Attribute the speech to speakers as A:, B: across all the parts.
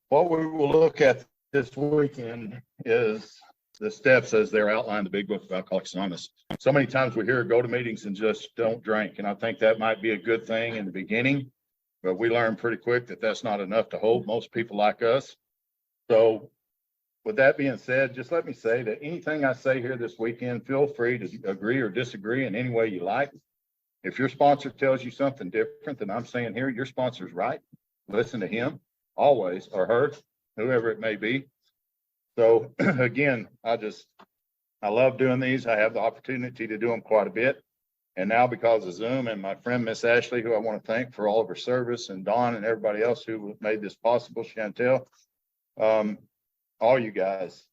A: What we will look at this weekend is the steps as they're outlined in the big book of Alcoholics Anonymous. So many times we hear go to meetings and just don't drink. And I think that might be a good thing in the beginning, but we learn pretty quick that that's not enough to hold most people like us. So with that being said, just let me say that anything I say here this weekend, feel free to agree or disagree in any way you like. If your sponsor tells you something different than I'm saying here, your sponsor's right. Listen to him always, or her, whoever it may be. So again, I love doing these. I have the opportunity to do them quite a bit. And now because of Zoom and my friend, Miss Ashley, who I want to thank for all of her service, and Dawn and everybody else who made this possible, Chantel, all you guys,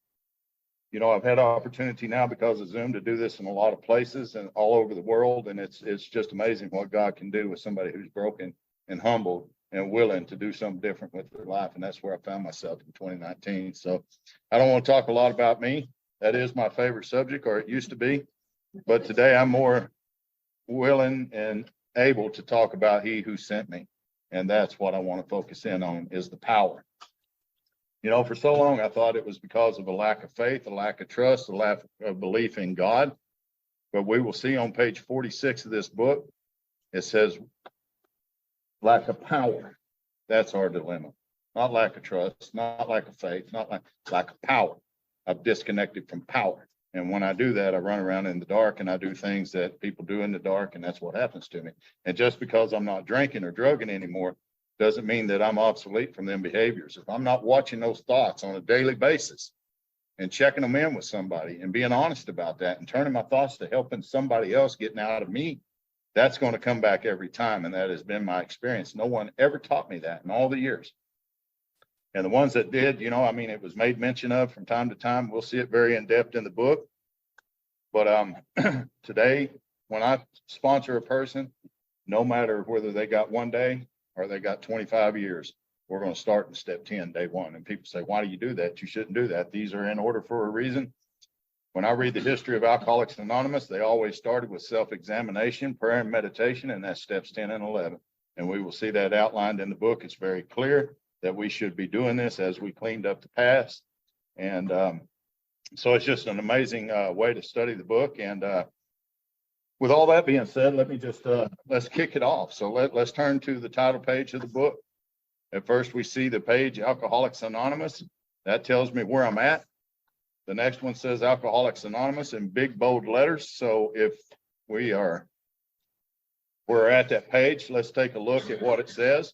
A: you know, I've had opportunity now because of Zoom to do this in a lot of places and all over the world. And it's just amazing what God can do with somebody who's broken and humbled and willing to do something different with their life. And that's where I found myself in 2019. So I don't want to talk a lot about me. That is my favorite subject, or it used to be. But today I'm more willing and able to talk about he who sent me. And that's what I want to focus in on, is the power. You know, for so long, I thought it was because of a lack of faith, a lack of trust, a lack of belief in God. But we will see on page 46 of this book, it says lack of power. That's our dilemma. Not lack of trust, not lack of faith, not lack of power. I've disconnected from power. And when I do that, I run around in the dark and I do things that people do in the dark, and that's what happens to me. And just because I'm not drinking or drugging anymore doesn't mean that I'm obsolete from them behaviors. If I'm not watching those thoughts on a daily basis and checking them in with somebody and being honest about that and turning my thoughts to helping somebody else getting out of me, that's going to come back every time. And that has been my experience. No one ever taught me that in all the years. And the ones that did, you know, I mean, it was made mention of from time to time. We'll see it very in depth in the book. But today, when I sponsor a person, no matter whether they got 1 day or they got 25 years, we're going to start in step 10, day 1. And people say, why do you do that? You shouldn't do that. These are in order for a reason. When I read the history of Alcoholics Anonymous, they always started with self-examination, prayer, and meditation, and that's steps 10 and 11. And we will see that outlined in the book. It's very clear that we should be doing this as we cleaned up the past. And so it's just an amazing way to study the book. And with all that being said, let me just, let's kick it off. So let's turn to the title page of the book. At first, we see the page Alcoholics Anonymous. That tells me where I'm at. The next one says Alcoholics Anonymous in big, bold letters. So if we're at that page, let's take a look at what it says.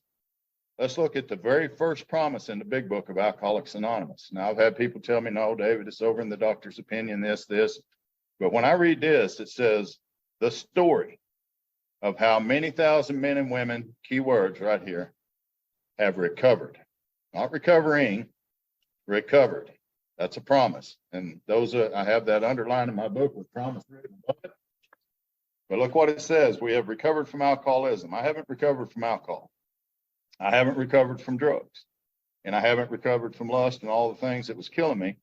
A: Let's look at the very first promise in the big book of Alcoholics Anonymous. Now, I've had people tell me, no, David, it's over in the doctor's opinion, this. But when I read this, it says the story of how many thousand men and women, key words right here, have recovered. Not recovering, recovered. That's a promise. And I have that underlined in my book with promise written above it. But look what it says. We have recovered from alcoholism. I haven't recovered from alcohol. I haven't recovered from drugs. And I haven't recovered from lust and all the things that was killing me.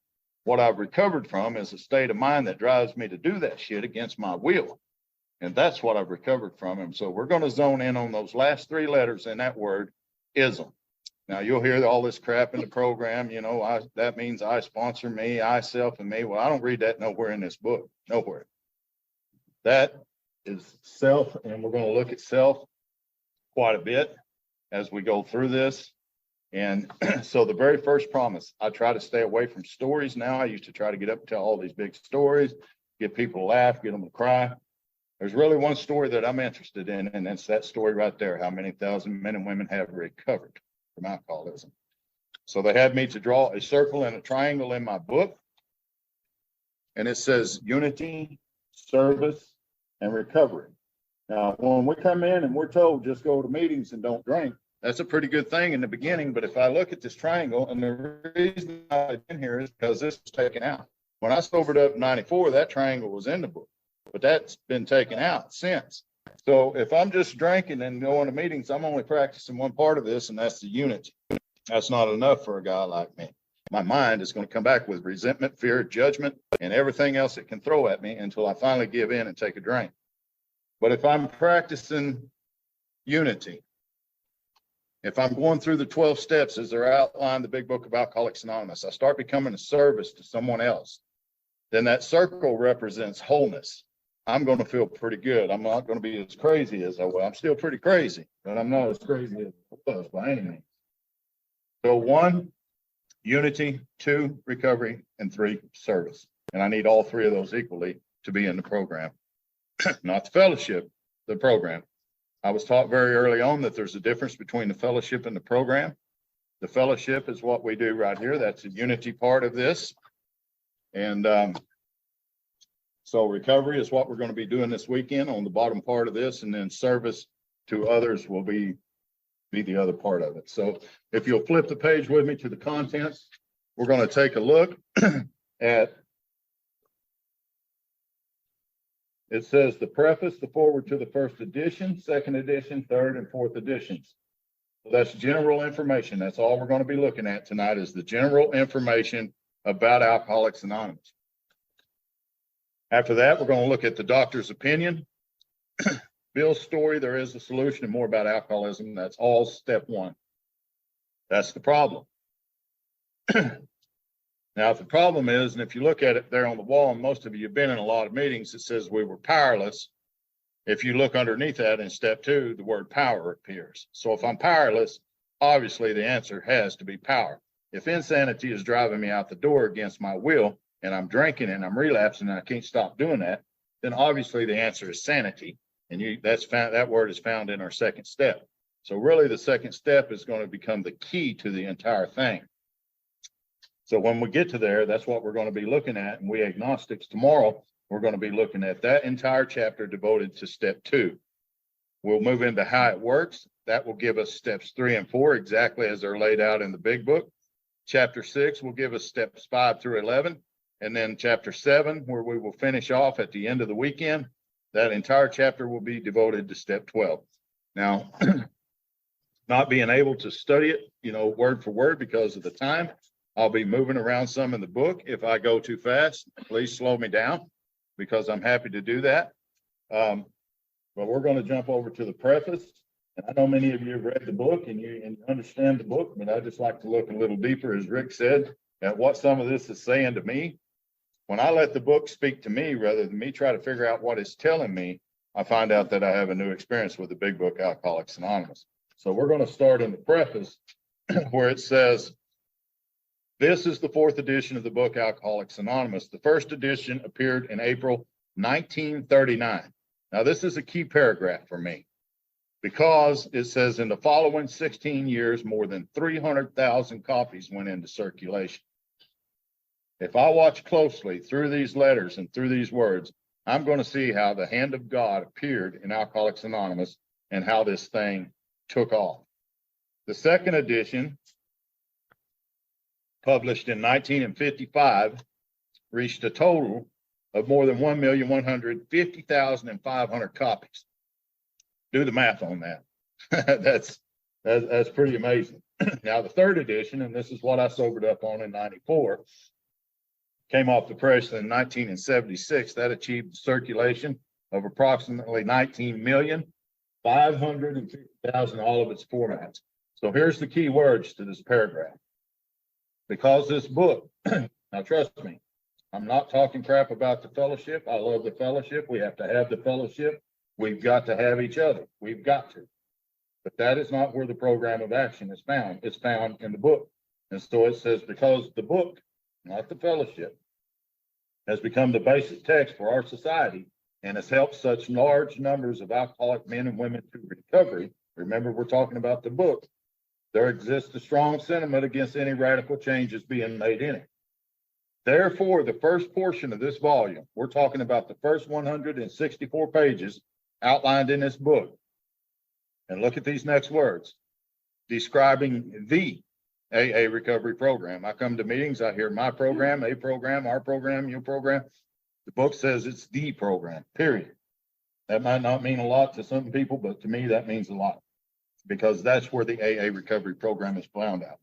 A: What I've recovered from is a state of mind that drives me to do that shit against my will. And that's what I've recovered from. And so we're going to zone in on those last 3 letters in that word, ism. Now, you'll hear all this crap in the program, you know, that means I sponsor me, I, self, and me. Well, I don't read that nowhere in this book, nowhere. That is self, and we're going to look at self quite a bit as we go through this. And so the very first promise, I try to stay away from stories now. I used to try to get up and tell all these big stories, get people to laugh, get them to cry. There's really one story that I'm interested in, and it's that story right there, how many thousand men and women have recovered from alcoholism. So they had me to draw a circle and a triangle in my book, and it says unity, service, and recovery. Now, when we come in and we're told just go to meetings and don't drink, that's a pretty good thing in the beginning. But if I look at this triangle, and the reason I'm in here is because this was taken out. When I sobered up in 94, that triangle was in the book, but that's been taken out since. So if I'm just drinking and going to meetings, I'm only practicing one part of this, and that's the unity. That's not enough for a guy like me. My mind is going to come back with resentment, fear, judgment, and everything else it can throw at me until I finally give in and take a drink. But if I'm practicing unity If I'm going through the 12 steps as they're outlined in the big book of Alcoholics Anonymous, I start becoming a service to someone else, then that circle represents wholeness. I'm going to feel pretty good. I'm not going to be as crazy as I was. I'm still pretty crazy, but I'm not as crazy as I was by any means. So 1, unity, 2, recovery, and 3, service. And I need all 3 of those equally to be in the program, not the fellowship, the program. I was taught very early on that there's a difference between the fellowship and the program. The fellowship is what we do right here. That's the unity part of this. And so recovery is what we're going to be doing this weekend on the bottom part of this, and then service to others will be the other part of it. So if you'll flip the page with me to the contents, we're going to take a look at, it says the preface, the foreword to the first edition, second edition, third and fourth editions. So that's general information. That's all we're going to be looking at tonight is the general information about Alcoholics Anonymous. After that, we're going to look at the doctor's opinion, Bill's story, there is a solution, and more about alcoholism. That's all step 1. That's the problem. Now, if the problem is, and if you look at it there on the wall, and most of you have been in a lot of meetings, it says we were powerless. If you look underneath that in step 2, the word power appears. So if I'm powerless, obviously the answer has to be power. If insanity is driving me out the door against my will, and I'm drinking and I'm relapsing and I can't stop doing that, then obviously the answer is sanity. And that word is found in our second step. So really the second step is going to become the key to the entire thing. So when we get to there, that's what we're going to be looking at. And we agnostics tomorrow, we're going to be looking at that entire chapter devoted to step 2. We'll move into how it works. That will give us steps 3 and 4, exactly as they're laid out in the big book. Chapter 6 will give us steps 5 through 11. And then chapter 7, where we will finish off at the end of the weekend, that entire chapter will be devoted to step 12. Now, not being able to study it, word for word because of the time, I'll be moving around some in the book. If I go too fast, please slow me down because I'm happy to do that. But we're going to jump over to the preface. And I know many of you have read the book and you understand the book, but I just like to look a little deeper, as Rick said, at what some of this is saying to me. When I let the book speak to me, rather than me try to figure out what it's telling me, I find out that I have a new experience with the big book, Alcoholics Anonymous. So we're going to start in the preface where it says, this is the 4th edition of the book, Alcoholics Anonymous. The first edition appeared in April 1939. Now, this is a key paragraph for me because it says in the following 16 years, more than 300,000 copies went into circulation. If I watch closely through these letters and through these words, I'm going to see how the hand of God appeared in Alcoholics Anonymous and how this thing took off. The second edition, published in 1955, reached a total of more than 1,150,500 copies. Do the math on that. That's pretty amazing. Now, the third edition, and this is what I sobered up on in 94, came off the press in 1976. That achieved a circulation of approximately 19,550,000, all of its formats. So here's the key words to this paragraph. Because this book, now trust me, I'm not talking crap about the fellowship. I love the fellowship. We have to have the fellowship. We've got to have each other. We've got to. But that is not where the program of action is found. It's found in the book. And so it says, because the book, not the fellowship, has become the basic text for our society and has helped such large numbers of alcoholic men and women to recovery. Remember, we're talking about the book. There exists a strong sentiment against any radical changes being made in it. Therefore, the first portion of this volume, we're talking about the first 164 pages outlined in this book. And look at these next words, describing the AA recovery program. I come to meetings, I hear my program, a program, our program, your program. The book says it's the program, period. That might not mean a lot to some people, but to me, that means a lot because that's where the AA recovery program is found out.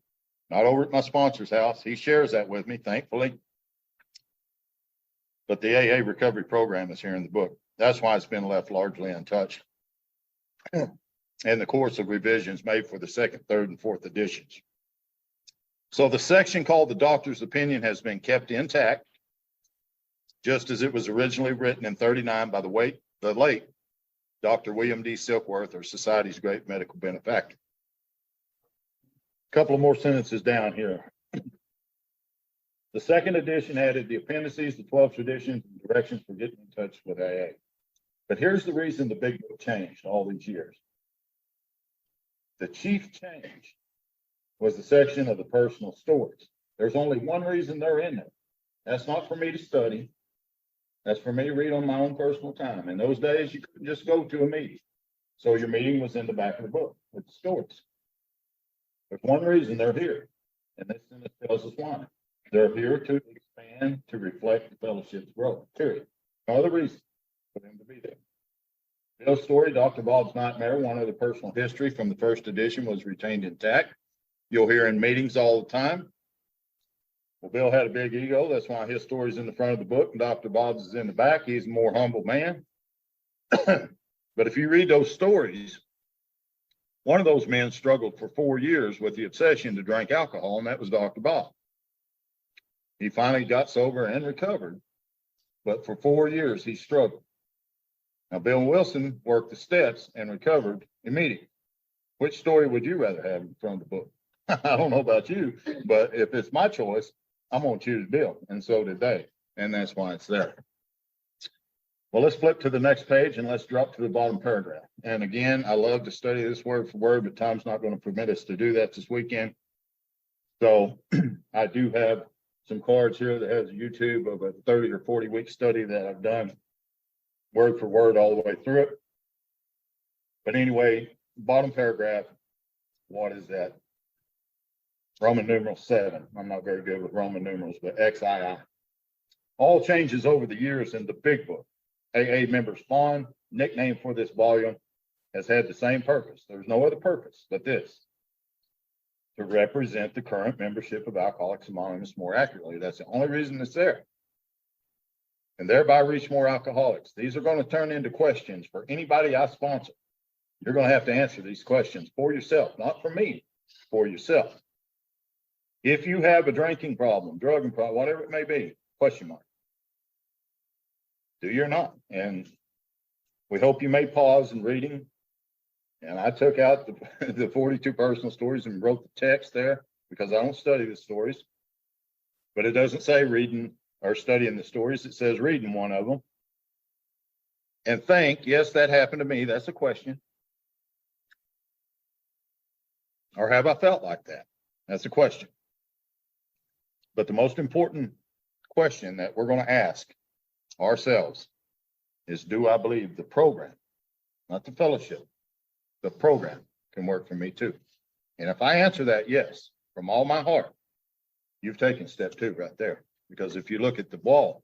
A: Not over at my sponsor's house. He shares that with me, thankfully. But the AA recovery program is here in the book. That's why it's been left largely untouched. in the course of revisions made for the second, third, and fourth editions. So the section called the doctor's opinion has been kept intact, just as it was originally written in 39 by the late Dr. William D. Silkworth, our society's great medical benefactor. A couple of more sentences down here. The second edition added the appendices, the 12 traditions, and directions for getting in touch with AA. But here's the reason the big book changed all these years. The chief change was the section of the personal stories. There's only one reason they're in there. That's not for me to study. That's for me to read on my own personal time. In those days, you couldn't just go to a meeting. So your meeting was in the back of the book with the stories. There's one reason they're here. And this sentence tells us why. They're here to expand, to reflect the fellowship's growth, period. No other reason for them to be there. Bill's story, Dr. Bob's Nightmare, one of the personal history from the first edition, was retained intact. You'll hear in meetings all the time. Well, Bill had a big ego. That's why his story's in the front of the book and Dr. Bob's is in the back. He's a more humble man. But if you read those stories, one of those men struggled for 4 years with the obsession to drink alcohol, and that was Dr. Bob. He finally got sober and recovered, but for 4 years he struggled. Now, Bill Wilson worked the steps and recovered immediately. Which story would you rather have from the book? I don't know about you, but if it's my choice, I'm going to choose Bill, and so did they, and that's why it's there. Well, let's flip to the next page and let's drop to the bottom paragraph. And again, I love to study this word for word, but time's not going to permit us to do that this weekend. So I do have some cards here that has a YouTube of a 30 or 40 week study that I've done word for word all the way through it. But anyway, bottom paragraph, what is that? Roman numeral 7. I'm not very good with Roman numerals, but XII. All changes over the years in the big book. AA members fond nickname for this volume has had the same purpose. There's no other purpose but this, to represent the current membership of Alcoholics Anonymous more accurately. That's the only reason it's there. And thereby reach more alcoholics. These are going to turn into questions for anybody I sponsor. You're going to have to answer these questions for yourself, not for me, for yourself. If you have a drinking problem, drugging problem, whatever it may be, question mark. Do you or not? And we hope you may pause in reading. And I took out the 42 personal stories and wrote the text there because I don't study the stories. But it doesn't say reading or studying the stories. It says reading one of them. And think, yes, that happened to me. That's a question. Or have I felt like that? That's a question. But the most important question that we're going to ask ourselves is, do I believe the program, not the fellowship, the program can work for me too? And if I answer that yes, from all my heart, you've taken step 2 right there. Because if you look at the wall,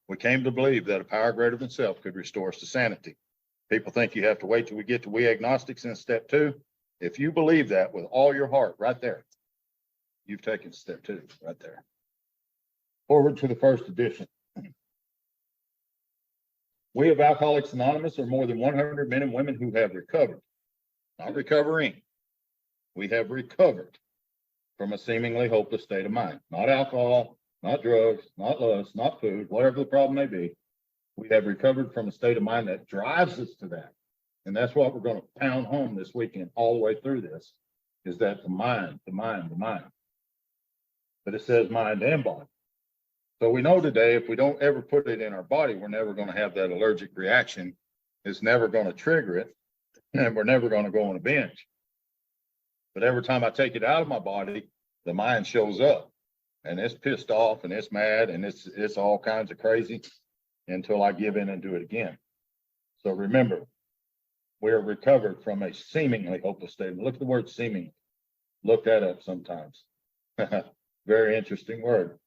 A: we came to believe that a power greater than self could restore us to sanity. People think you have to wait till we get to we agnostics in step 2. If you believe that with all your heart right there, you've taken step 2 right there. Forward to the first edition. We of Alcoholics Anonymous are more than 100 men and women who have recovered, not recovering. We have recovered from a seemingly hopeless state of mind. Not alcohol, not drugs, not lust, not food, whatever the problem may be. We have recovered from a state of mind that drives us to that. And that's what we're going to pound home this weekend all the way through this, is that the mind. But it says mind and body. So we know today, if we don't ever put it in our body, we're never going to have that allergic reaction. It's never going to trigger it, and we're never going to go on a binge. But every time I take it out of my body, the mind shows up, and it's pissed off, and it's mad, and it's all kinds of crazy until I give in and do it again. So remember, we are recovered from a seemingly hopeless state. Look at the word seeming. Look that up sometimes. Very interesting word.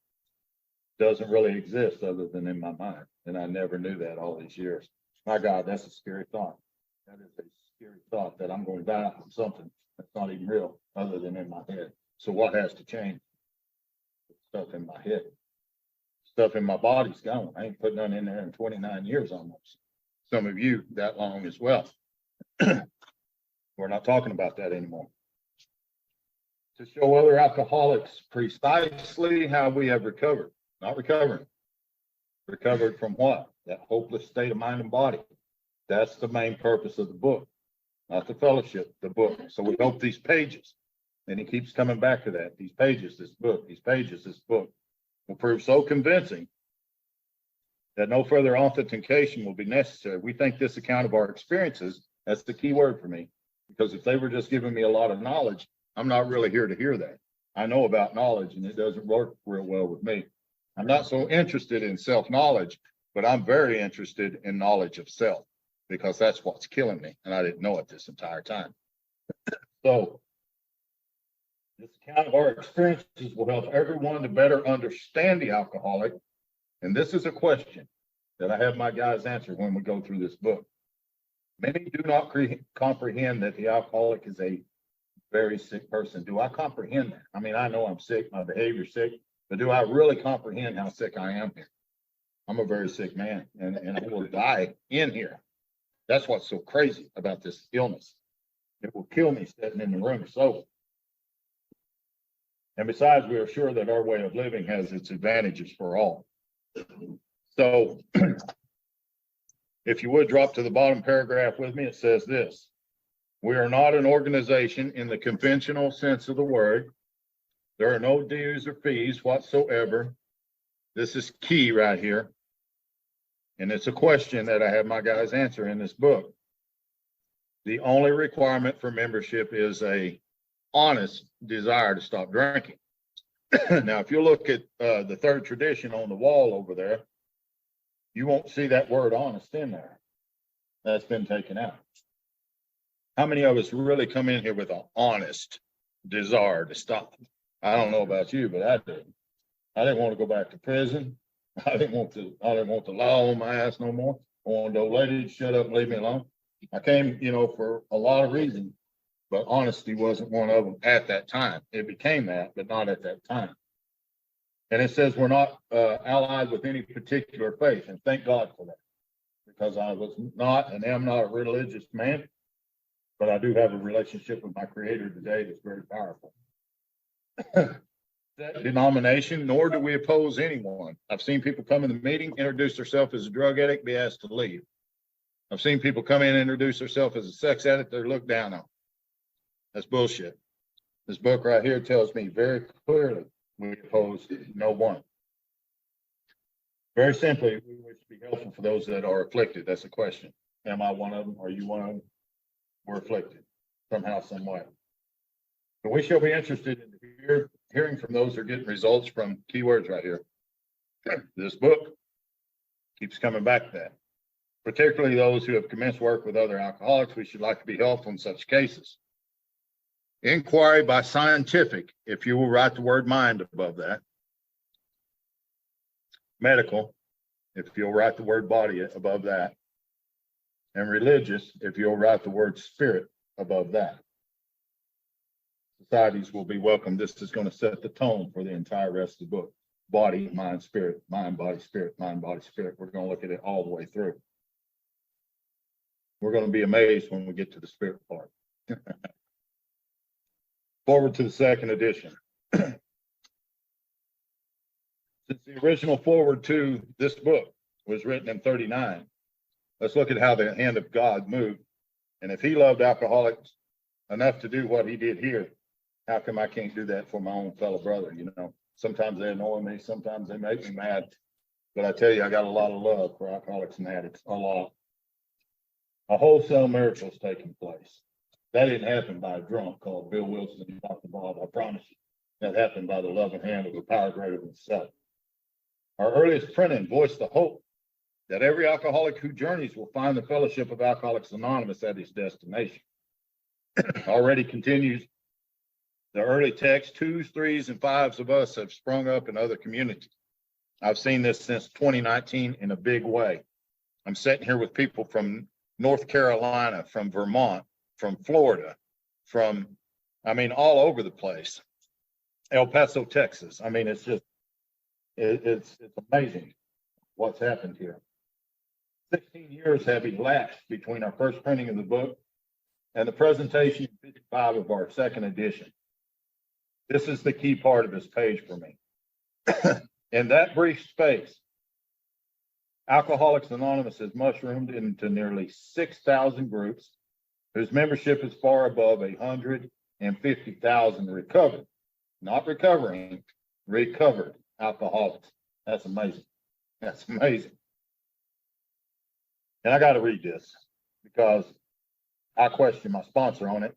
A: Doesn't really exist other than in my mind. And I never knew that all these years. My God, that's a scary thought. That is a scary thought that I'm going to die from something that's not even real other than in my head. So what has to change? Stuff in my head. Stuff in my body's gone. I ain't put none in there in 29 years almost. Some of you that long as well. We're not talking about that anymore. To show other alcoholics precisely how we have recovered, not recovering. Recovered from what? That hopeless state of mind and body. That's the main purpose of the book, not the fellowship, the book. So we hope these pages, and he keeps coming back to that, these pages, this book, these pages, this book, will prove so convincing that no further authentication will be necessary. We think this account of our experiences, that's the key word for me, because if they were just giving me a lot of knowledge, I'm not really here to hear that. I know about knowledge, and it doesn't work real well with me. I'm not so interested in self-knowledge, but I'm very interested in knowledge of self, because that's what's killing me, and I didn't know it this entire time. So this account of our experiences will help everyone to better understand the alcoholic. And this is a question that I have my guys answer when we go through this book. Many do not comprehend that the alcoholic is a very sick person. Do I comprehend that? I mean, I know I'm sick, my behavior's sick, but do I really comprehend how sick I am here? I'm a very sick man, and I will die in here. That's what's so crazy about this illness. It will kill me sitting in the room sober. And besides, we are sure that our way of living has its advantages for all. So if you would drop to the bottom paragraph with me, it says this: we are not an organization in the conventional sense of the word. There are no dues or fees whatsoever. This is key right here. And it's a question that I have my guys answer in this book. The only requirement for membership is a honest desire to stop drinking. Now, if you look at the third tradition on the wall over there, you won't see that word honest in there. That's been taken out. How many of us really come in here with an honest desire to stop? I don't know about you, but I didn't. I didn't want to go back to prison. I didn't want the law on my ass no more. I wanted the old lady to shut up and leave me alone. I came, for a lot of reasons, but honesty wasn't one of them at that time. It became that, but not at that time. And it says we're not allied with any particular faith, and thank God for that, because I was not and am not a religious man, but I do have a relationship with my Creator today that's very powerful. That denomination, nor do we oppose anyone. I've seen people come in the meeting, introduce themselves as a drug addict, be asked to leave. I've seen people come in and introduce themselves as a sex addict, they're looked down on. That's bullshit. This book right here tells me very clearly we oppose no one. Very simply, we wish to be helpful for those that are afflicted. That's the question. Am I one of them? Are you one of them? We're afflicted somehow, some way. But we shall be interested in hearing from those who are getting results from keywords right here. This book keeps coming back to that. Particularly those who have commenced work with other alcoholics, we should like to be helpful in such cases. Inquiry by scientific, if you will write the word mind above that. Medical, if you'll write the word body above that. And religious, if you'll write the word spirit above that. Societies will be welcome. This is going to set the tone for the entire rest of the book. Body, mind, spirit, mind, body, spirit, mind, body, spirit. We're going to look at it all the way through. We're going to be amazed when we get to the spirit part. Forward to the second edition. Since the original forward to this book was written in 1939, let's look at how the hand of God moved. And if he loved alcoholics enough to do what he did here, how come I can't do that for my own fellow brother? Sometimes they annoy me, sometimes they make me mad. But I tell you, I got a lot of love for alcoholics and addicts, a lot. A wholesale miracle is taking place. That didn't happen by a drunk called Bill Wilson and Dr. Bob, I promise you. That happened by the loving hand of a power greater than self. Our earliest printing voiced the hope that every alcoholic who journeys will find the fellowship of Alcoholics Anonymous at his destination. Already continues the early text, 2s, 3s, and 5s of us have sprung up in other communities. I've seen this since 2019 in a big way. I'm sitting here with people from North Carolina, from Vermont, from Florida, from, all over the place. El Paso, Texas. It's just, it's amazing what's happened here. 16 years have elapsed between our first printing of the book and the presentation 55 of our second edition. This is the key part of this page for me. In that brief space, Alcoholics Anonymous has mushroomed into nearly 6,000 groups whose membership is far above 150,000 recovered, not recovering, recovered alcoholics. That's amazing. That's amazing. And I got to read this because I question my sponsor on it.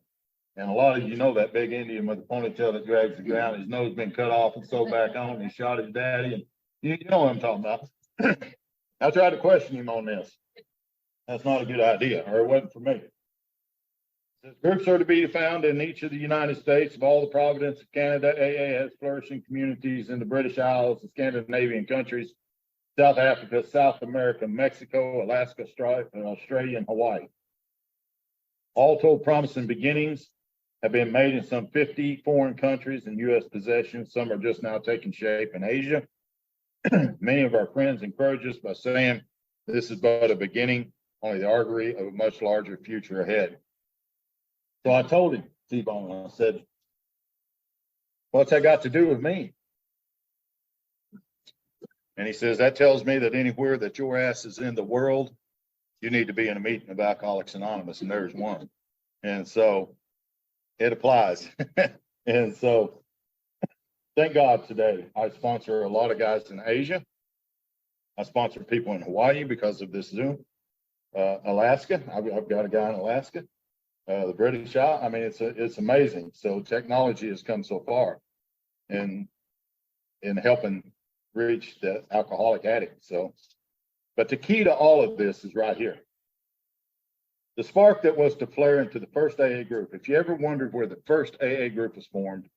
A: And a lot of you know that big Indian with the ponytail that drags the ground, his nose been cut off and sewed back on, and he shot his daddy. And you know what I'm talking about. I tried to question him on this. That's not a good idea, or it wasn't for me. Says groups are to be found in each of the United States. Of all the provinces of Canada, AA has flourishing communities in the British Isles, the Scandinavian countries, South Africa, South America, Mexico, Alaska, Australia, and Hawaii. All told, promising beginnings have been made in some 50 foreign countries and U.S. possessions. Some are just now taking shape in Asia. Many of our friends encourage us by saying this is but a beginning, only the artery of a much larger future ahead. So I told him, T-Bone, I said, what's that got to do with me? And he says, that tells me that anywhere that your ass is in the world, you need to be in a meeting of Alcoholics Anonymous, and there's one. And so it applies. And so thank God today, I sponsor a lot of guys in Asia. I sponsor people in Hawaii because of this Zoom. Alaska, I've got a guy in Alaska. The British Isles, I mean, it's amazing. So technology has come so far in helping reach the alcoholic addict. So, but the key to all of this is right here. The spark that was to flare into the first AA group. If you ever wondered where the first AA group was formed,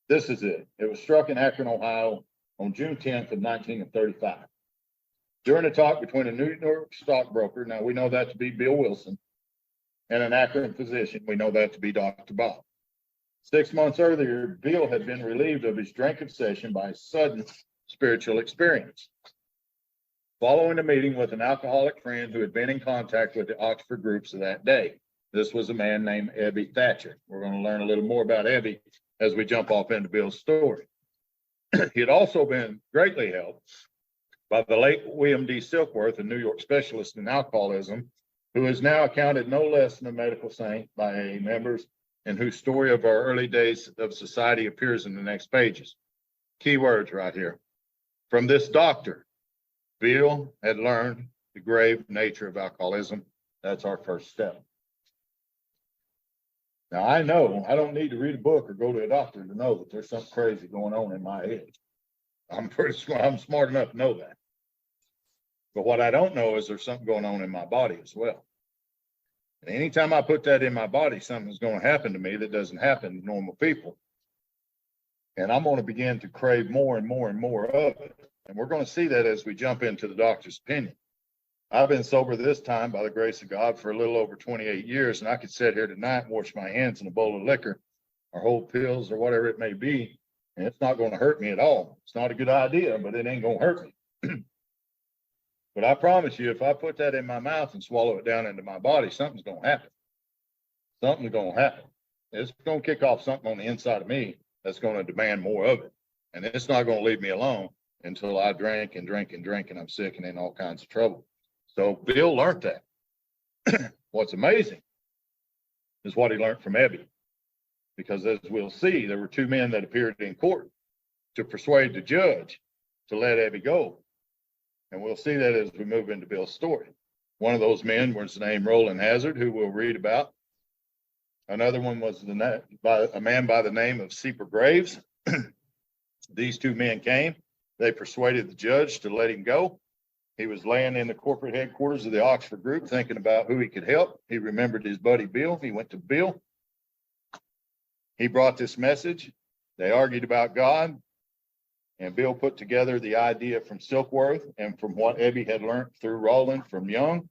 A: this is it. It was struck in Akron, Ohio on June 10th of 1935. During a talk between a New York stockbroker, now we know that to be Bill Wilson, and an Akron physician, we know that to be Dr. Bob. 6 months earlier, Bill had been relieved of his drink obsession by a sudden spiritual experience. Following a meeting with an alcoholic friend who had been in contact with the Oxford groups of that day. This was a man named Ebby Thatcher. We're going to learn a little more about Ebby as we jump off into Bill's story. He had also been greatly helped by the late William D. Silkworth, a New York specialist in alcoholism, who is now accounted no less than a medical saint by AA members, and whose story of our early days of society appears in the next pages. Key words right here. From this doctor, Bill had learned the grave nature of alcoholism. That's our first step. Now, I know I don't need to read a book or go to a doctor to know that there's something crazy going on in my head. I'm smart enough to know that. But what I don't know is there's something going on in my body as well. And anytime I put that in my body, something's going to happen to me that doesn't happen to normal people. And I'm going to begin to crave more and more and more of it. And we're going to see that as we jump into the doctor's opinion. I've been sober this time by the grace of God for a little over 28 years, and I could sit here tonight and wash my hands in a bowl of liquor or hold pills or whatever it may be, and it's not going to hurt me at all. It's not a good idea, but it ain't going to hurt me. But I promise you, if I put that in my mouth and swallow it down into my body, something's going to happen. Something's going to happen. It's going to kick off something on the inside of me that's going to demand more of it. And it's not going to leave me alone until I drink and drink and drink and I'm sick and in all kinds of trouble. So Bill learned that. What's amazing is what he learned from Ebby. Because as we'll see, there were two men that appeared in court to persuade the judge to let Ebby go. And we'll see that as we move into Bill's story. One of those men was named Roland Hazard, who we'll read about. Another one was a man by the name of Seeper Graves. These two men came. They persuaded the judge to let him go. He was laying in the corporate headquarters of the Oxford group thinking about who he could help. He remembered his buddy Bill. He went to Bill. He brought this message. They argued about God. And Bill put together the idea from Silkworth and from what Ebby had learned through Roland from Young.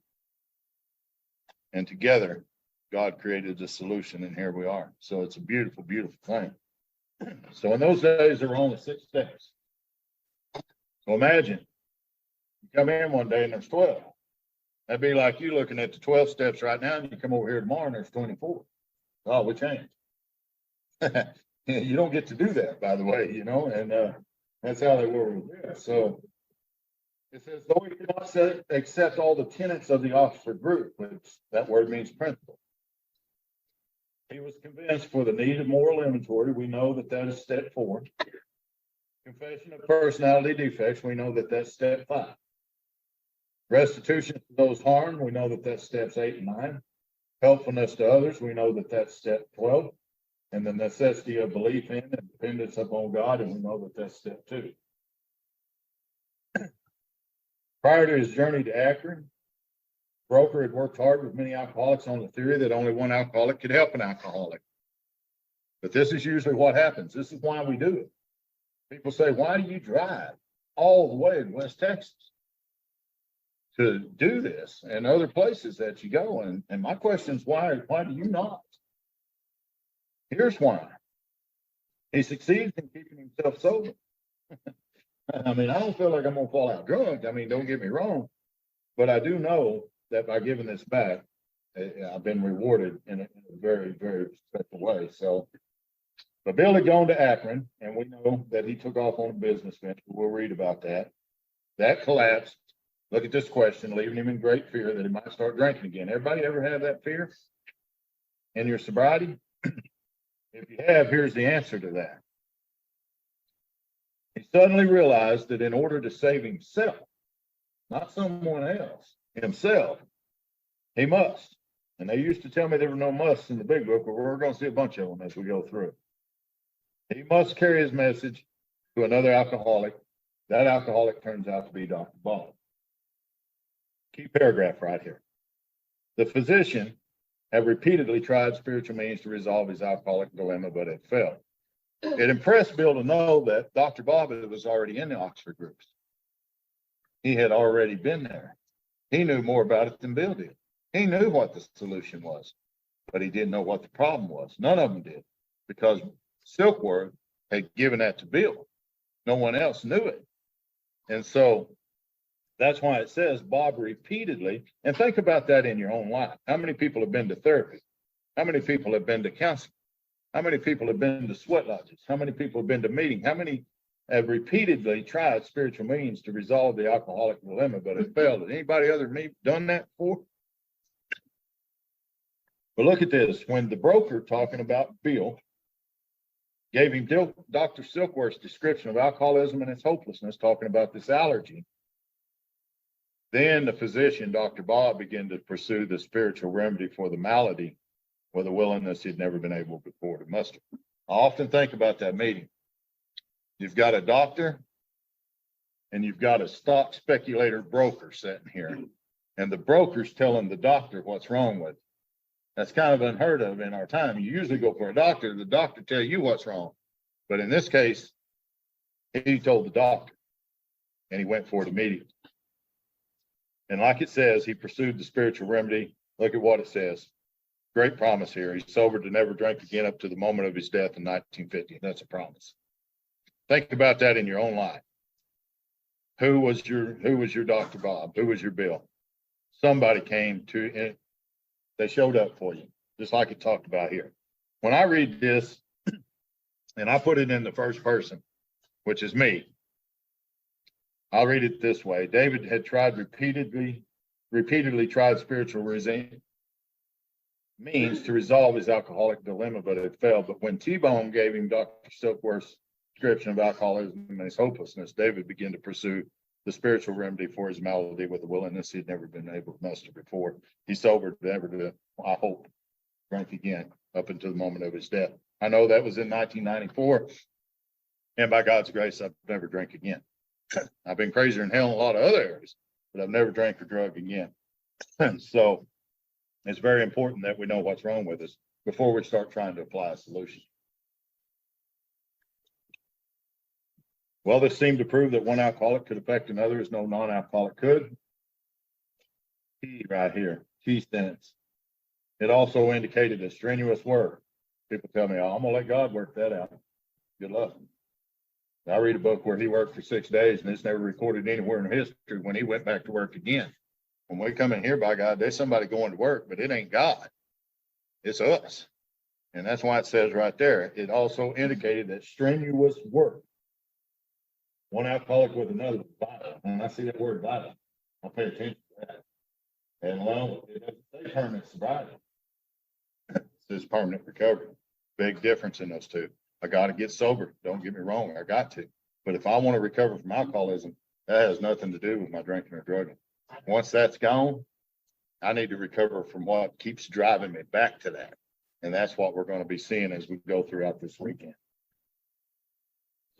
A: And together, God created a solution, and here we are. So it's a beautiful, beautiful thing. So in those days, there were only 6 steps. So imagine, you come in one day and there's 12. That'd be like you looking at the 12 steps right now, and you come over here tomorrow and there's 24. Oh, we changed. You don't get to do that, by the way, and that's how they were with this. So it says, though we cannot accept all the tenets of the Oxford group, which that word means principle. He was convinced for the need of moral inventory. We know that that is step 4. Confession of personality defects. We know that that's step 5. Restitution to those harmed. We know that that's steps 8 and 9. Helpfulness to others. We know that that's step 12. And the necessity of belief in and dependence upon God. And we know that that's step 2. Prior to his journey to Akron, Broker had worked hard with many alcoholics on the theory that only one alcoholic could help an alcoholic. But this is usually what happens. This is why we do it. People say, why do you drive all the way to West Texas to do this and other places that you go? And my question is, why do you not? Here's why. He succeeds in keeping himself sober. I mean, I don't feel like I'm going to fall out drunk. I mean, don't get me wrong. But I do know that by giving this back, I've been rewarded in a very, very special way. So, but Bill had gone to Akron, and we know that he took off on a business venture. We'll read about that. That collapsed. Look at this question, leaving him in great fear that he might start drinking again. Everybody ever have that fear in your sobriety? If you have, here's the answer to that. He suddenly realized that in order to save himself, not someone else, himself, he must. And they used to tell me there were no musts in the big book, but we're going to see a bunch of them as we go through. He must carry his message to another alcoholic. That alcoholic turns out to be Dr. Bob. Key paragraph right here. The physician had repeatedly tried spiritual means to resolve his alcoholic dilemma, but had failed. It impressed Bill to know that Dr. Bob was already in the Oxford groups. He had already been there. He knew more about it than Bill did. He knew what the solution was, but he didn't know what the problem was. None of them did, because Silkworth had given that to Bill. No one else knew it. And so that's why it says Bob repeatedly, and think about that in your own life. How many people have been to therapy? How many people have been to counseling? How many people have been to sweat lodges? How many people have been to meetings? How many have repeatedly tried spiritual means to resolve the alcoholic dilemma, but have failed? Has anybody other than me done that before? But look at this. When the broker, talking about Bill, gave him Dr. Silkworth's description of alcoholism and its hopelessness, talking about this allergy, then the physician, Dr. Bob, began to pursue the spiritual remedy for the malady with a willingness he'd never been able before to muster. I often think about that meeting. You've got a doctor and you've got a stock speculator broker sitting here, and the broker's telling the doctor what's wrong with it. That's kind of unheard of in our time. You usually go for a doctor, the doctor tell you what's wrong. But in this case, he told the doctor, and he went for the meeting. And like it says, he pursued the spiritual remedy. Look at what it says. Great promise here. He's sober to never drink again up to the moment of his death in 1950. That's a promise. Think about that in your own life. Who was your Dr. Bob? Who was your Bill? Somebody came to, they showed up for you, just like it talked about here. When I read this, and I put it in the first person, which is me, I'll read it this way. David had tried repeatedly tried spiritual means to resolve his alcoholic dilemma, but it failed. But when T-Bone gave him Dr. Silkworth's description of alcoholism and his hopelessness, David began to pursue the spiritual remedy for his malady with a willingness he'd never been able to muster before. He sobered never to, I hope, drink again up until the moment of his death. I know that was in 1994, and by God's grace, I've never drank again. I've been crazier in hell in a lot of other areas, but I've never drank or drug again. So it's very important that we know what's wrong with us before we start trying to apply a solution. Well, this seemed to prove that one alcoholic could affect another as no non-alcoholic could. Key right here, key sentence. It also indicated a strenuous work. People tell me, oh, I'm going to let God work that out. Good luck. I read a book where he worked for 6 days, and it's never recorded anywhere in history when he went back to work again. When we come in here, by God, there's somebody going to work, but it ain't God. It's us. And that's why it says right there, it also indicated that strenuous work, one alcoholic with another, vital. When I see that word vital, I'll pay attention to that. And well, it doesn't say permanent sobriety. It says permanent recovery. Big difference in those two. I got to get sober. Don't get me wrong. I got to. But if I want to recover from alcoholism, that has nothing to do with my drinking or drugging. Once that's gone, I need to recover from what keeps driving me back to that. And that's what we're going to be seeing as we go throughout this weekend.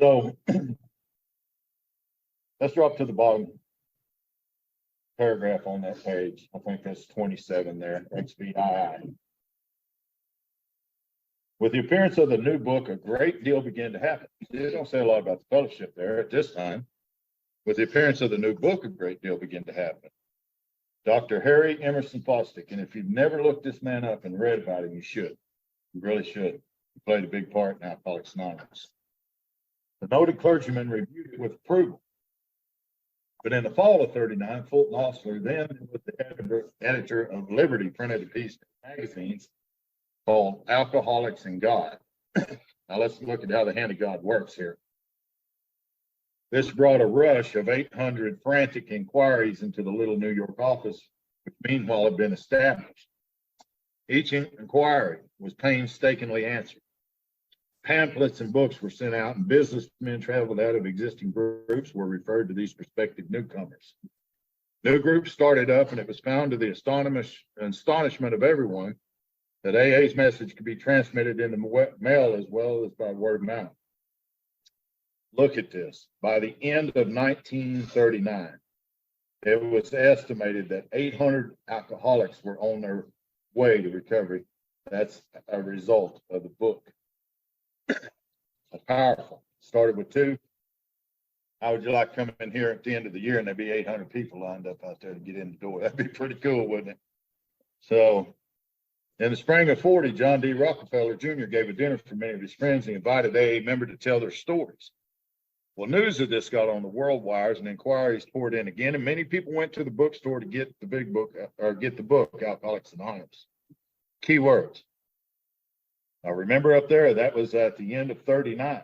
A: So let's drop to the bottom paragraph on that page. I think that's 27 there. XBII. With the appearance of the new book, a great deal began to happen. They don't say a lot about the fellowship there at this time. With the appearance of the new book, a great deal began to happen. Dr. Harry Emerson Fosdick, and if you've never looked this man up and read about him, you should. You really should. He played a big part in Alcoholics Anonymous. The noted clergyman reviewed it with approval. But in the fall of '39, Fulton Osler, then was the editor of Liberty, printed a piece in magazines called Alcoholics and God. Now let's look at how the hand of God works here. This brought a rush of 800 frantic inquiries into the little New York office, which meanwhile had been established. Each inquiry was painstakingly answered. Pamphlets and books were sent out, and businessmen traveled out of existing groups were referred to these prospective newcomers. New groups started up, and it was found to the astonishment of everyone that AA's message could be transmitted in the mail as well as by word of mouth. Look at this. By the end of 1939, it was estimated that 800 alcoholics were on their way to recovery. That's a result of the book. That's powerful. Started with 2. How would you like to come in here at the end of the year and there'd be 800 people lined up out there to get in the door? That'd be pretty cool, wouldn't it? So in the spring of '40, John D. Rockefeller Jr. gave a dinner for many of his friends and invited AA members to tell their stories. Well, news of this got on the world wires and inquiries poured in again, and many people went to the bookstore to get the big book or get the book, Alcoholics Anonymous. Key words. Now remember up there, that was at the end of '39.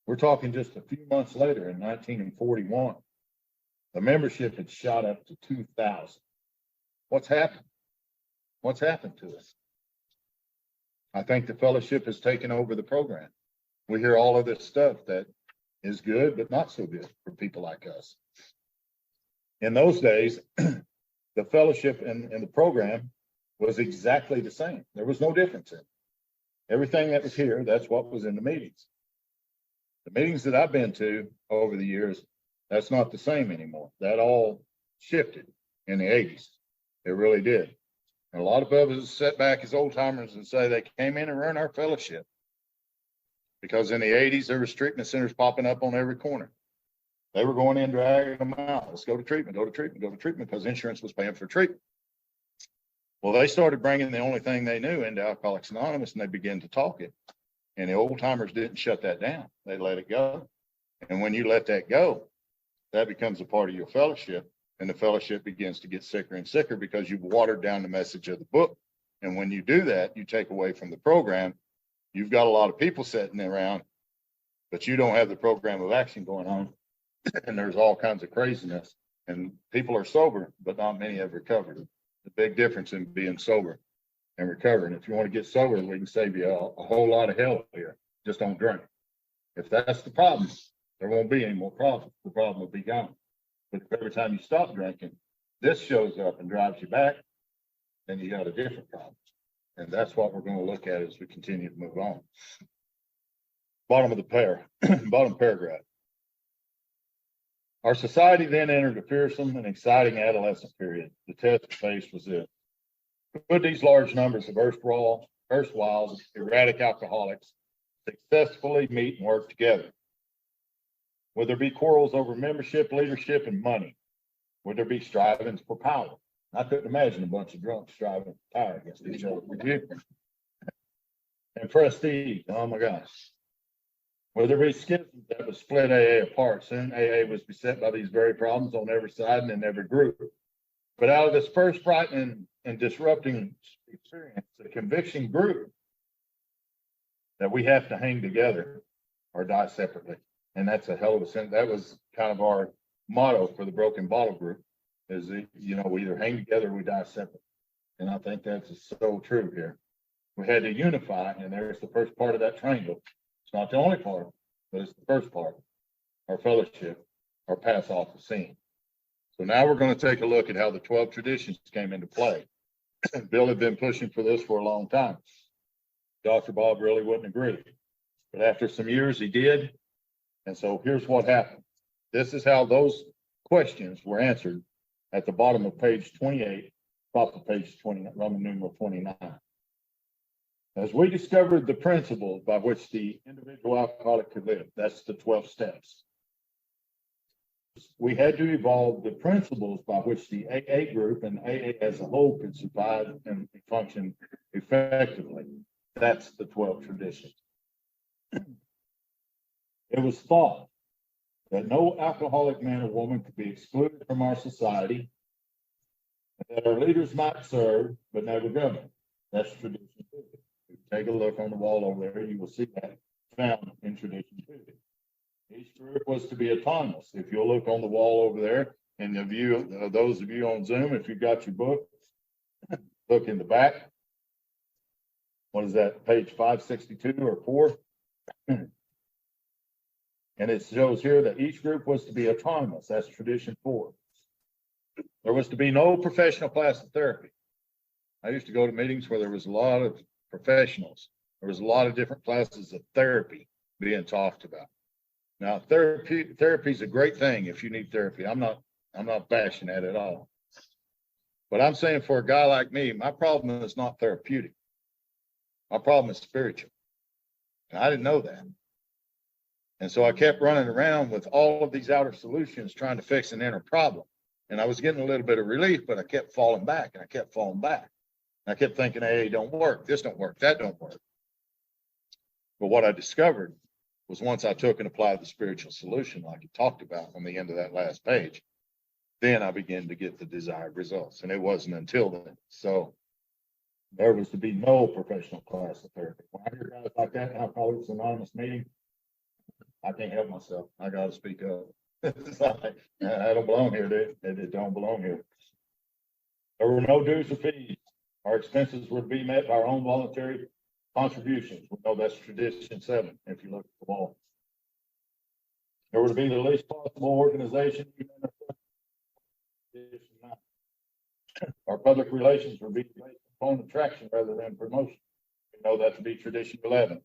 A: We're talking just a few months later in 1941. The membership had shot up to 2,000. What's happened? What's happened to us? I think the fellowship has taken over the program. We hear all of this stuff that is good, but not so good for people like us. In those days, the fellowship and the program was exactly the same. There was no difference in it. Everything that was here, that's what was in the meetings. The meetings that I've been to over the years, that's not the same anymore. That all shifted in the 80s. It really did. And a lot of us sit back as old timers and say they came in and ruined our fellowship. Because in the 80s, there was treatment centers popping up on every corner. They were going in, dragging them out. Let's go to treatment, go to treatment, go to treatment, because insurance was paying for treatment. Well, they started bringing the only thing they knew into Alcoholics Anonymous, and they began to talk it. And the old timers didn't shut that down. They let it go. And when you let that go, that becomes a part of your fellowship. And the fellowship begins to get sicker and sicker because you've watered down the message of the book. And when you do that, you take away from the program. You've got a lot of people sitting around, but you don't have the program of action going on. And there's all kinds of craziness. And people are sober, but not many have recovered. The big difference in being sober and recovering. If you want to get sober, we can save you a whole lot of hell here. Just don't drink. If that's the problem, there won't be any more problems. The problem will be gone. But if every time you stop drinking, this shows up and drives you back, then you got a different problem. And that's what we're going to look at as we continue to move on. Bottom of the bottom paragraph. Our society then entered a fearsome and exciting adolescent period. The test faced was this. Could these large numbers of erstwhile erratic alcoholics successfully meet and work together? Would there be quarrels over membership, leadership, and money? Would there be strivings for power? I couldn't imagine a bunch of drunks striving for power against each other. Would you? And prestige. Oh my gosh. Would there be schisms that would split AA apart? Soon AA was beset by these very problems on every side and in every group. But out of this first frightening and disrupting experience, the conviction grew that we have to hang together or die separately. And that's a hell of a sentence. That was kind of our motto for the Broken Bottle group is, you know, we either hang together or we die separate. And I think that's so true here. We had to unify, and there's the first part of that triangle. It's not the only part, but it's the first part. Our fellowship, our pass off the scene. So now we're going to take a look at how the 12 traditions came into play. Bill had been pushing for this for a long time. Dr. Bob really wouldn't agree. But after some years, he did. And so here's what happened. This is how those questions were answered at the bottom of page 28, top of page 20, Roman numeral 29. As we discovered the principles by which the individual alcoholic could live, that's the 12 steps. We had to evolve the principles by which the AA group and AA as a whole could survive and function effectively. That's the 12 traditions. It was thought that no alcoholic man or woman could be excluded from our society, and that our leaders might serve but never govern. That's tradition 2. If you take a look on the wall over there, you will see that found in tradition 2. Each group was to be autonomous. If you'll look on the wall over there, and the view, those of you on Zoom, if you've got your book, look in the back. What is that, page 562 or 4? And it shows here that each group was to be autonomous. That's tradition 4. There was to be no professional class of therapy. I used to go to meetings where there was a lot of professionals. There was a lot of different classes of therapy being talked about. Now, therapy is a great thing if you need therapy. I'm not bashing that at all. But I'm saying for a guy like me, my problem is not therapeutic. My problem is spiritual. And I didn't know that. And so I kept running around with all of these outer solutions trying to fix an inner problem. And I was getting a little bit of relief, but I kept falling back and I kept falling back. And I kept thinking, hey, don't work. This don't work. That don't work. But what I discovered was once I took and applied the spiritual solution, like you talked about on the end of that last page, then I began to get the desired results. And it wasn't until then. So there was to be no professional class of therapy. When I hear guys like that in Alcoholics Anonymous meeting, I can't help myself. I got to speak up. It's like, I don't belong here, dude. It don't belong here. There were no dues or fees. Our expenses would be met by our own voluntary contributions. We know that's tradition 7, if you look at the wall. There would be the least possible organization. Our public relations would be based upon attraction rather than promotion. We know that to be tradition 11.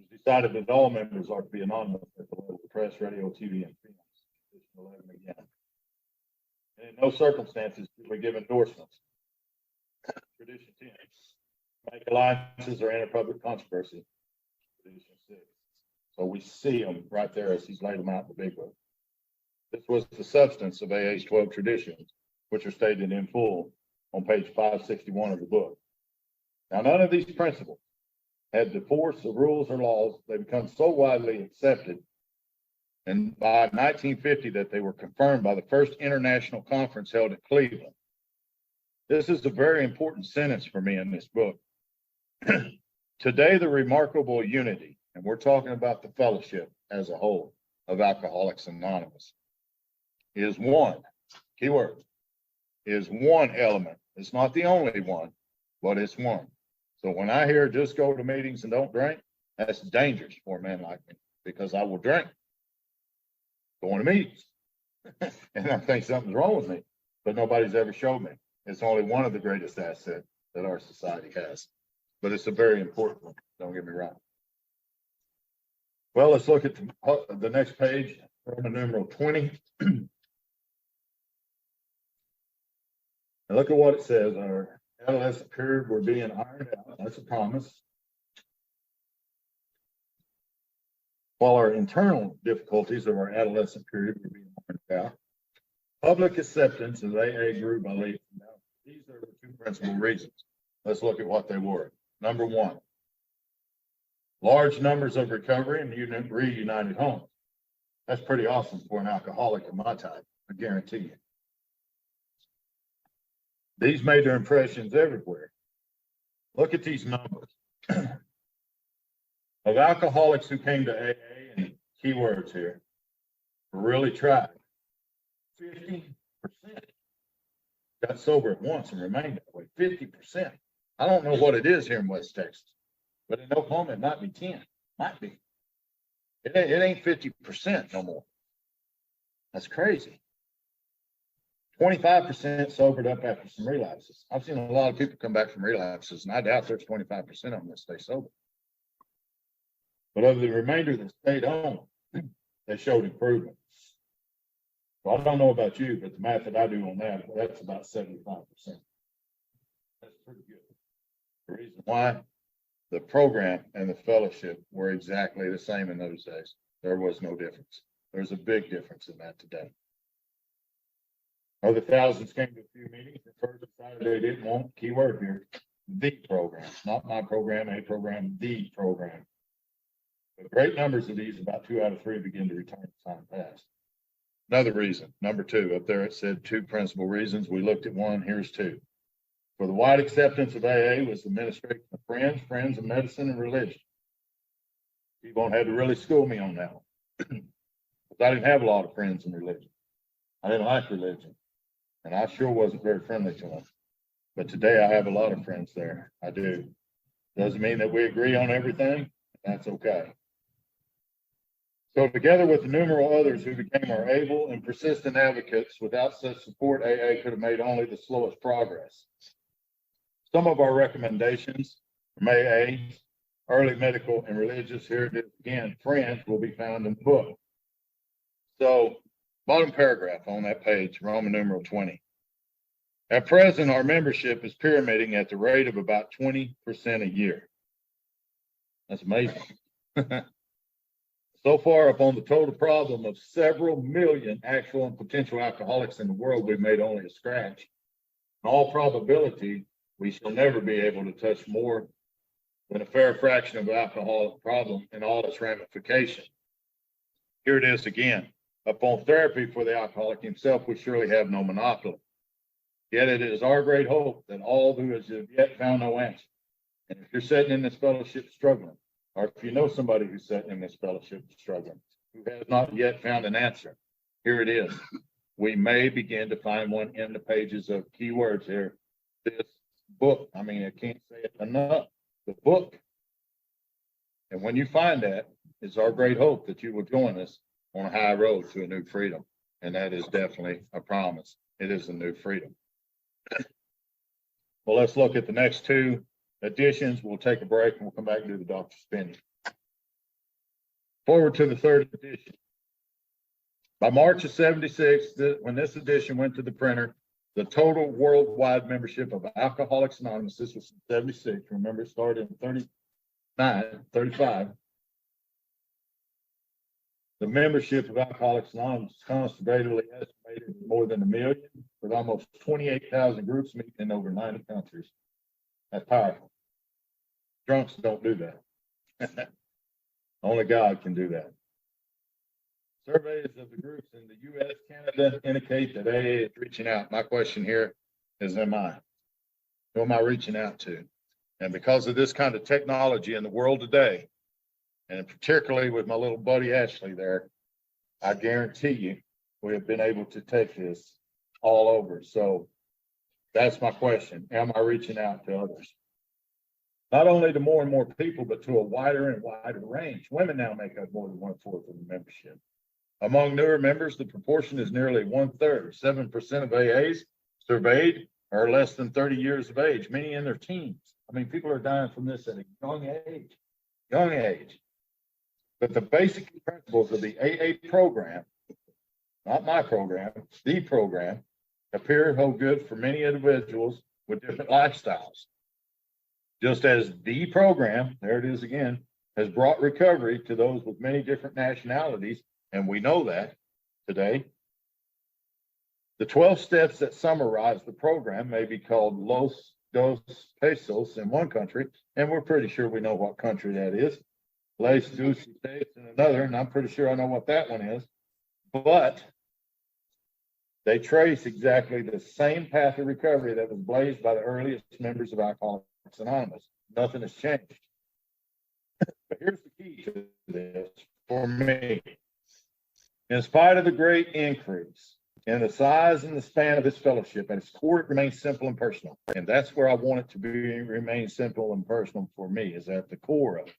A: It's decided that all members are to be anonymous at the level of press, radio, TV, and film. Tradition 11 again. And in no circumstances do we give endorsements. Tradition 10. Make alliances or enter public controversy. Tradition 6. So we see them right there as he's laid them out in the big book. This was the substance of AA's 12 traditions, which are stated in full on page 561 of the book. Now, none of these principles had the force of rules or laws. They become so widely accepted, and by 1950 that they were confirmed by the first international conference held at Cleveland. This is a very important sentence for me in this book. Today, the remarkable unity, and we're talking about the fellowship as a whole of Alcoholics Anonymous, is one, keyword, is one element. It's not the only one, but it's one. So when I hear just go to meetings and don't drink, that's dangerous for a man like me, because I will drink going to meetings. And I think something's wrong with me, but nobody's ever showed me. It's only one of the greatest assets that our society has, but it's a very important one. Don't get me wrong. Well, let's look at the next page, Roman numeral 20. And look at what it says. Our adolescent period, we're being ironed out. That's a promise. While our internal difficulties of our adolescent period were being ironed out, public acceptance of AA grew by leaps and bounds. These are the 2 principal reasons. Let's look at what they were. Number 1, large numbers of recovery and reunited homes. That's pretty awesome for an alcoholic of my type, I guarantee you. These made their impressions everywhere. Look at these numbers. Of alcoholics who came to AA, and keywords here, really tried. 50% got sober at once and remained that way. 50%. I don't know what it is here in West Texas, but in Oklahoma it might be 10. Might be. It ain't 50% no more. That's crazy. 25% sobered up after some relapses. I've seen a lot of people come back from relapses, and I doubt there's 25% of them that stay sober. But of the remainder that stayed on, they showed improvement. Well, I don't know about you, but the math that I do on that, that's about 75%. That's pretty good. The reason why, the program and the fellowship were exactly the same in those days. There was no difference. There's a big difference in that today. Other thousands came to a few meetings and first decided they didn't want, keyword here, the program, not my program, a program, the program. But great numbers of these, about 2 out of 3 begin to return as time passed. Another reason, number 2, up there it said 2 principal reasons. We looked at 1, here's 2. For the wide acceptance of AA was the administration of friends of medicine and religion. People had to really school me on that one. Because I didn't have a lot of friends in religion. I didn't like religion. And I sure wasn't very friendly to them. But today I have a lot of friends there. I do. Doesn't mean that we agree on everything. That's okay. So together with the numerous others who became our able and persistent advocates, without such support, AA could have made only the slowest progress. Some of our recommendations from AA, early medical and religious, here it is again, friends, will be found in the book. So, bottom paragraph on that page, Roman numeral 20. At present, our membership is pyramiding at the rate of about 20% a year. That's amazing. So far, upon the total problem of several million actual and potential alcoholics in the world, we've made only a scratch. In all probability, we shall never be able to touch more than a fair fraction of the alcoholic problem and all its ramifications. Here it is again. Upon therapy for the alcoholic himself, we surely have no monopoly. Yet it is our great hope that all who has yet found no answer, and if you're sitting in this fellowship struggling, or if you know somebody who's sitting in this fellowship struggling, who has not yet found an answer, here it is. We may begin to find one in the pages of keywords here. This book, I mean, I can't say it enough, the book. And when you find that, it's our great hope that you will join us on a high road to a new freedom. And that is definitely a promise. It is a new freedom. Well, let's look at the next 2 editions. We'll take a break and we'll come back and do the Dr. Spinning. Forward to the 3rd edition. By March of 76, when this edition went to the printer, the total worldwide membership of Alcoholics Anonymous, this was in 76, remember it started in 35. The membership of Alcoholics Anonymous is conservatively estimated more than 1 million, with almost 28,000 groups meeting in over 90 countries. That's powerful. Drunks don't do that. Only God can do that. Surveys of the groups in the U.S., Canada indicate that AA is reaching out. My question here is, am I? Who am I reaching out to? And because of this kind of technology in the world today, and particularly with my little buddy Ashley there, I guarantee you we have been able to take this all over. So that's my question. Am I reaching out to others? Not only to more and more people, but to a wider and wider range. Women now make up more than 1/4 of the membership. Among newer members, the proportion is nearly 1/3. 7% of AAs surveyed are less than 30 years of age, many in their teens. I mean, people are dying from this at a young age. But the basic principles of the AA program, not my program, the program, appear to hold good for many individuals with different lifestyles. Just as the program, there it is again, has brought recovery to those with many different nationalities, and we know that today. The 12 steps that summarize the program may be called Los Dos Pesos in one country, and we're pretty sure we know what country that is. Les Dos Pesos in another, and I'm pretty sure I know what that one is. But They trace exactly the same path of recovery that was blazed by the earliest members of Alcoholics Anonymous. Nothing has changed. But here's the key to this for me. In spite of the great increase in the size and the span of this fellowship, at its core, it remains simple and personal. And that's where I want it to remain simple and personal for me, is at the core of it.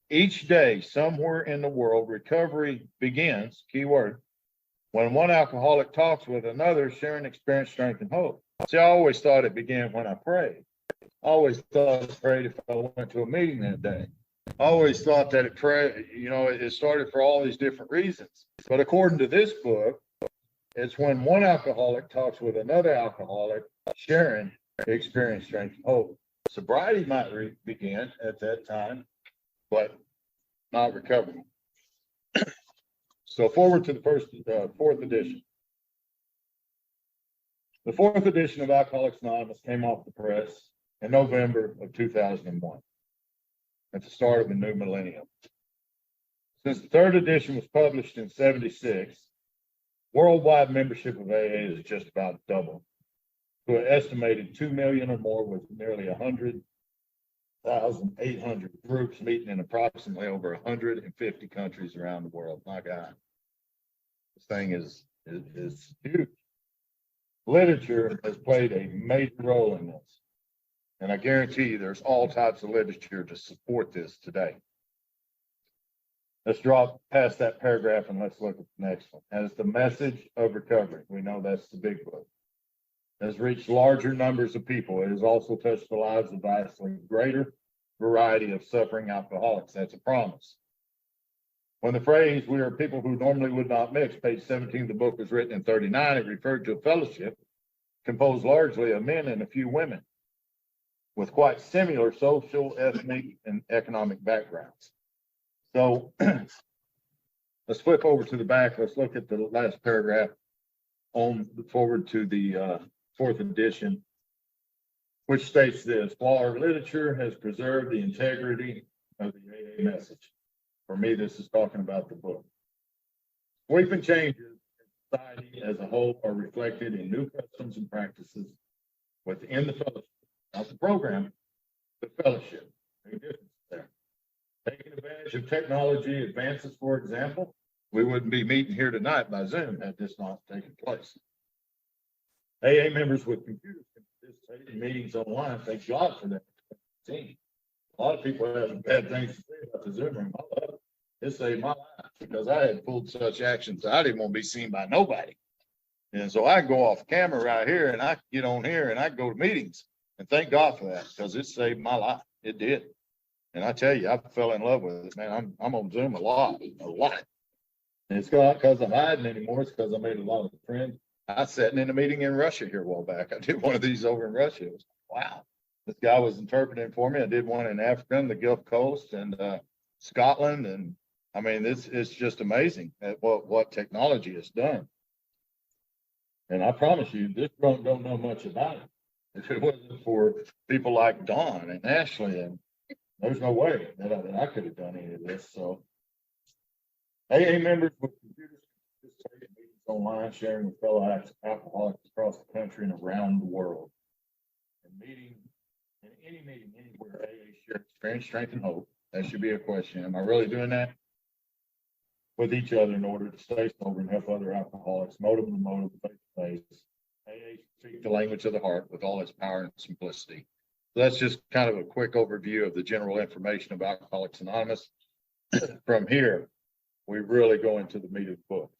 A: Each day, somewhere in the world, recovery begins, key word, when one alcoholic talks with another, sharing experience, strength, and hope. See, I always thought it began when I prayed. I always thought I prayed if I went to a meeting that day. I always thought that it started for all these different reasons. But according to this book, it's when one alcoholic talks with another alcoholic, sharing experience, strength, and hope. Sobriety might begin at that time, but not recovery. So forward to the fourth edition. The fourth edition of Alcoholics Anonymous came off the press in November of 2001, at the start of the new millennium. Since the third edition was published in '76, worldwide membership of AA is just about double to an estimated 2 million or more, with nearly 100,800 groups meeting in approximately over 150 countries around the world. My God, this thing is huge. Literature has played a major role in this, and I guarantee you there's all types of literature to support this today. Let's drop past that paragraph and let's look at the next one. As the message of recovery, we know that's the big book, has reached larger numbers of people. It has also touched the lives of vastly greater variety of suffering alcoholics. That's a promise. When the phrase, "we are people who normally would not mix," page 17 of the book was written in '39, it referred to a fellowship composed largely of men and a few women with quite similar social, ethnic, and economic backgrounds. So let's flip over to the back. Let's look at the last paragraph forward to the fourth edition, which states this: while our literature has preserved the integrity of the AA message, for me, this is talking about the book. Sweeping changes in society as a whole are reflected in new customs and practices within the fellowship, not the program, the fellowship. Big difference there. Taking advantage of technology advances, for example, we wouldn't be meeting here tonight by Zoom had this not taken place. AA members with computers can participate in meetings online. Thank God for that. A lot of people have bad things to say about the Zoom room. I love it. It saved my life because I had pulled such actions. I didn't want to be seen by nobody. And so I go off camera right here and I get on here and I go to meetings. And thank God for that, because it saved my life. It did. And I tell you, I fell in love with it, man. I'm on Zoom a lot. And it's not because I'm hiding anymore. It's because I made a lot of friends. I sat in a meeting in Russia here a while back. I did one of these over in Russia. It was wow. This guy was interpreting for me. I did one in Africa, the Gulf Coast, and Scotland. And I mean, this is just amazing at what technology has done. And I promise you, this don't know much about it. If it wasn't for people like Don and Ashley, and there's no way that I could have done any of this. So AA members with computers can participate in meetings online, sharing with fellow alcoholics across the country and around the world. In any meeting anywhere, AA shares experience, strength, and hope. That should be a question. Am I really doing that? With each other in order to stay sober and help other alcoholics, motive to motive, face to face. AA speaks the language of the heart with all its power and simplicity. So that's just kind of a quick overview of the general information about Alcoholics Anonymous. From here, we really go into the meat of the book.